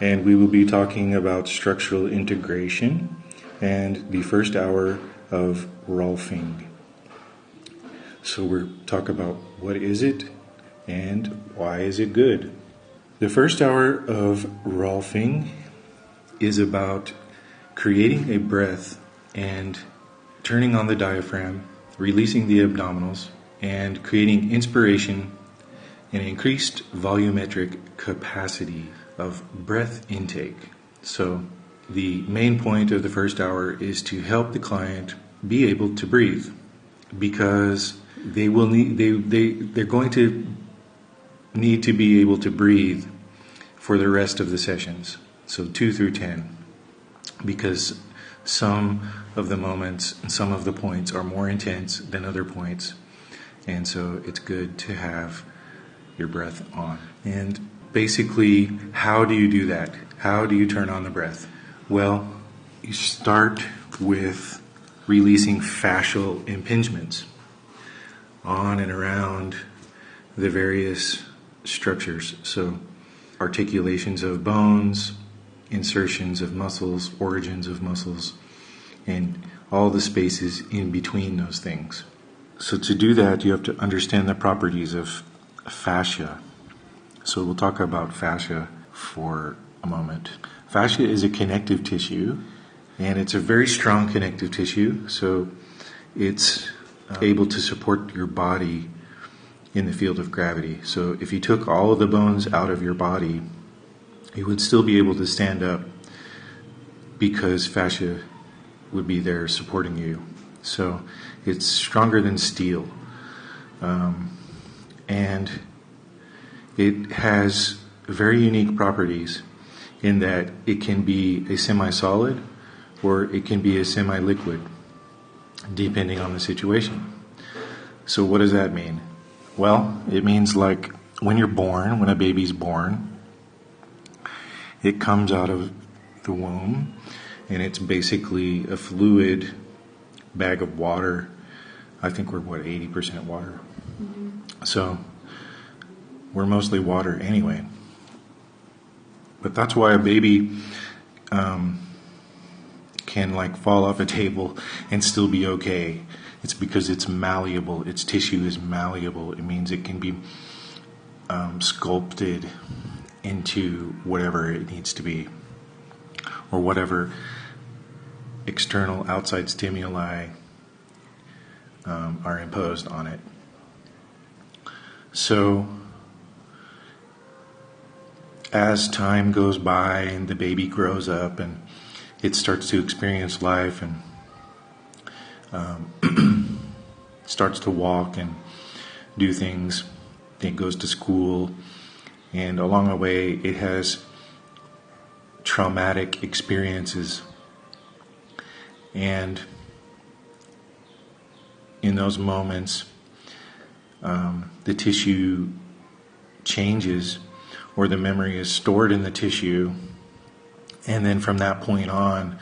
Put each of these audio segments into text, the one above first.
and we will be talking about structural integration and the first hour of Rolfing. So we'll talk about what is it and why is it good. The first hour of Rolfing is about creating a breath and turning on the diaphragm, releasing the abdominals, and creating inspiration and increased volumetric capacity of breath intake. So the main point of the first hour is to help the client be able to breathe, because they're going to need to be able to breathe for the rest of the sessions, so 2 through 10, because some of the moments and some of the points are more intense than other points, and so it's good to have your breath on. And basically, how do you do that? How do you turn on the breath? Well, you start with releasing fascial impingements on and around the various structures. So articulations of bones, insertions of muscles, origins of muscles, and all the spaces in between those things. So to do that, you have to understand the properties of fascia. So we'll talk about fascia for a moment. Fascia is a connective tissue, and it's a very strong connective tissue, so it's able to support your body in the field of gravity. So if you took all of the bones out of your body, you would still be able to stand up because fascia would be there supporting you. So it's stronger than steel. And it has very unique properties in that it can be a semi-solid or it can be a semi-liquid, depending on the situation. So what does that mean? Well, it means like when you're born, when a baby's born, it comes out of the womb, and it's basically a fluid bag of water. I think we're 80% water. Mm-hmm. So we're mostly water anyway. But that's why a baby can like fall off a table and still be okay. It's because it's malleable. Its tissue is malleable. It means it can be sculpted into whatever it needs to be, or whatever external outside stimuli are imposed on it. So as time goes by and the baby grows up and it starts to experience life and starts to walk and do things, it goes to school, and along the way it has traumatic experiences, and in those moments the tissue changes, or the memory is stored in the tissue, and then from that point on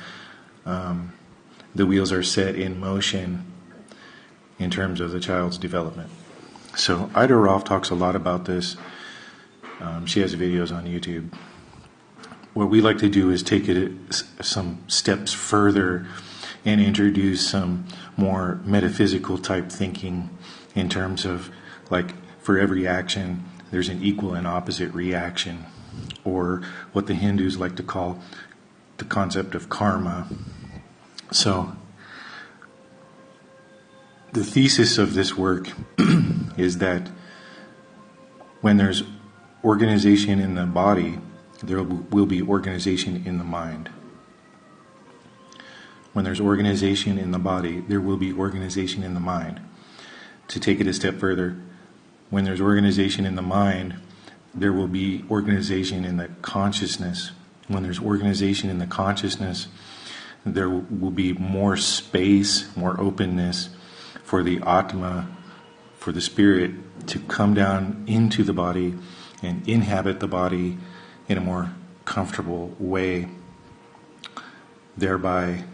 the wheels are set in motion in terms of the child's development. So Ida Rolf talks a lot about this. She has videos on YouTube. What we like to do is take it some steps further and introduce some more metaphysical type thinking in terms of, like, for every action there's an equal and opposite reaction, or what the Hindus like to call the concept of karma. So the thesis of this work is that when there's organization in the body, there will be organization in the mind. When there's organization in the body, there will be organization in the mind. To take it a step further, when there's organization in the mind, there will be organization in the consciousness. When there's organization in the consciousness, there will be more space, more openness for the Atma, for the spirit, to come down into the body and inhabit the body in a more comfortable way, thereby